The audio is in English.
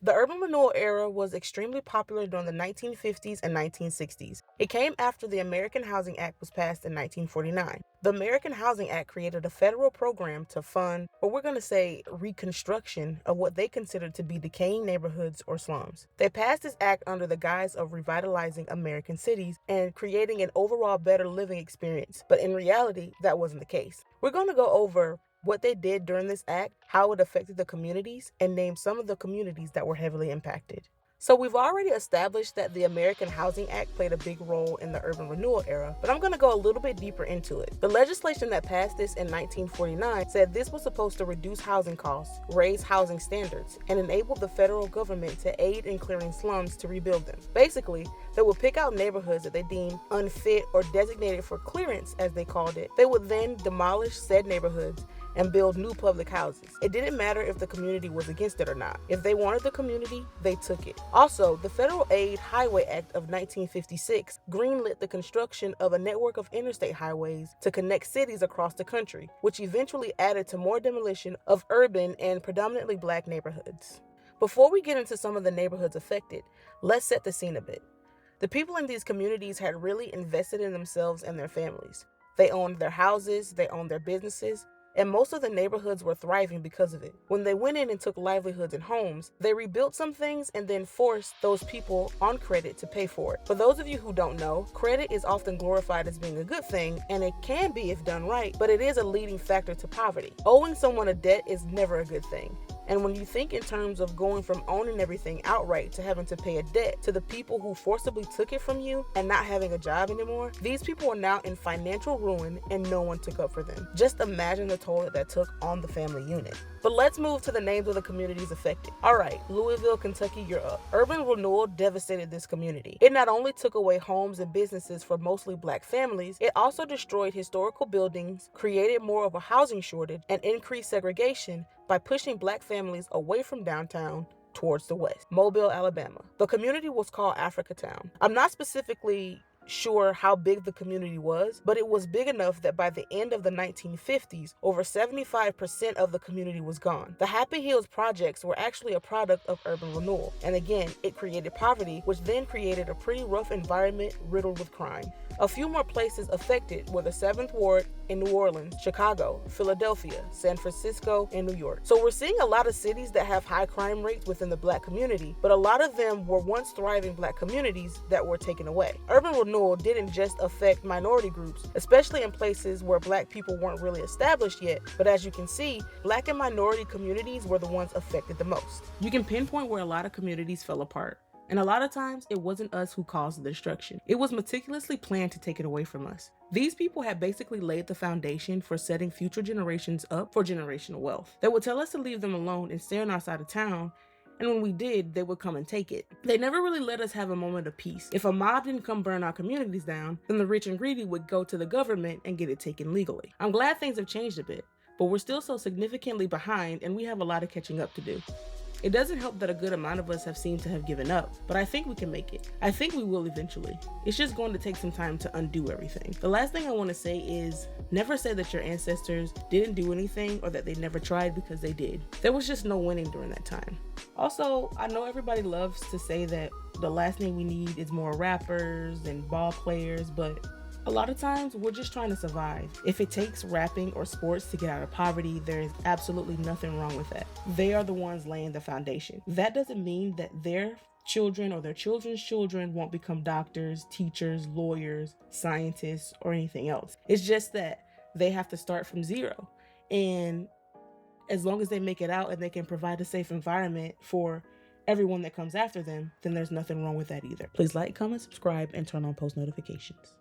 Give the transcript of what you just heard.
The urban renewal era was extremely popular during the 1950s and 1960s. It came after the American Housing Act was passed in 1949. The American Housing Act created a federal program to fund, or we're going to say reconstruction, of what they considered to be decaying neighborhoods or slums. They passed this act under the guise of revitalizing American cities and creating an overall better living experience. But in reality, that wasn't the case. We're going to go over what they did during this act, how it affected the communities, and name some of the communities that were heavily impacted. So we've already established that the American Housing Act played a big role in the urban renewal era, but I'm going to go a little bit deeper into it. The legislation that passed this in 1949 said this was supposed to reduce housing costs, raise housing standards, and enable the federal government to aid in clearing slums to rebuild them. Basically, they would pick out neighborhoods that they deemed unfit or designated for clearance, as they called it. They would then demolish said neighborhoods and build new public houses. It didn't matter if the community was against it or not. If they wanted the community, they took it. Also, the Federal Aid Highway Act of 1956 greenlit the construction of a network of interstate highways to connect cities across the country, which eventually added to more demolition of urban and predominantly black neighborhoods. Before we get into some of the neighborhoods affected, let's set the scene a bit. The people in these communities had really invested in themselves and their families. They owned their houses, they owned their businesses, and most of the neighborhoods were thriving because of it. When they went in and took livelihoods and homes, they rebuilt some things and then forced those people on credit to pay for it. For those of you who don't know, credit is often glorified as being a good thing, and it can be if done right, but it is a leading factor to poverty. Owing someone a debt is never a good thing. And when you think in terms of going from owning everything outright to having to pay a debt to the people who forcibly took it from you and not having a job anymore, these people are now in financial ruin and no one took up for them. Just imagine the toll that took on the family unit. But let's move to the names of the communities affected. All right, Louisville, Kentucky, you're up. Urban renewal devastated this community. It not only took away homes and businesses for mostly black families, it also destroyed historical buildings, created more of a housing shortage, and increased segregation by pushing black families away from downtown towards the west. Mobile, Alabama. The community was called Africatown. I'm not specifically sure how big the community was, but it was big enough that by the end of the 1950s, over 75% of the community was gone. The Happy Hills projects were actually a product of urban renewal, and again, it created poverty, which then created a pretty rough environment riddled with crime. A few more places affected were the 7th Ward in New Orleans, Chicago, Philadelphia, San Francisco, and New York. So we're seeing a lot of cities that have high crime rates within the black community, but a lot of them were once thriving black communities that were taken away. Urban renewal didn't just affect minority groups, especially in places where black people weren't really established yet, but as you can see, black and minority communities were the ones affected the most. You can pinpoint where a lot of communities fell apart. And a lot of times, it wasn't us who caused the destruction. It was meticulously planned to take it away from us. These people had basically laid the foundation for setting future generations up for generational wealth. They would tell us to leave them alone and stay on our side of town, and when we did, they would come and take it. They never really let us have a moment of peace. If a mob didn't come burn our communities down, then the rich and greedy would go to the government and get it taken legally. I'm glad things have changed a bit, but we're still so significantly behind and we have a lot of catching up to do. It doesn't help that a good amount of us have seemed to have given up, but I think we can make it. I think we will eventually. It's just going to take some time to undo everything. The last thing I want to say is never say that your ancestors didn't do anything or that they never tried, because they did. There was just no winning during that time. Also, I know everybody loves to say that the last thing we need is more rappers and ball players, but a lot of times, we're just trying to survive. If it takes rapping or sports to get out of poverty, there is absolutely nothing wrong with that. They are the ones laying the foundation. That doesn't mean that their children or their children's children won't become doctors, teachers, lawyers, scientists, or anything else. It's just that they have to start from zero. And as long as they make it out and they can provide a safe environment for everyone that comes after them, then there's nothing wrong with that either. Please like, comment, subscribe, and turn on post notifications.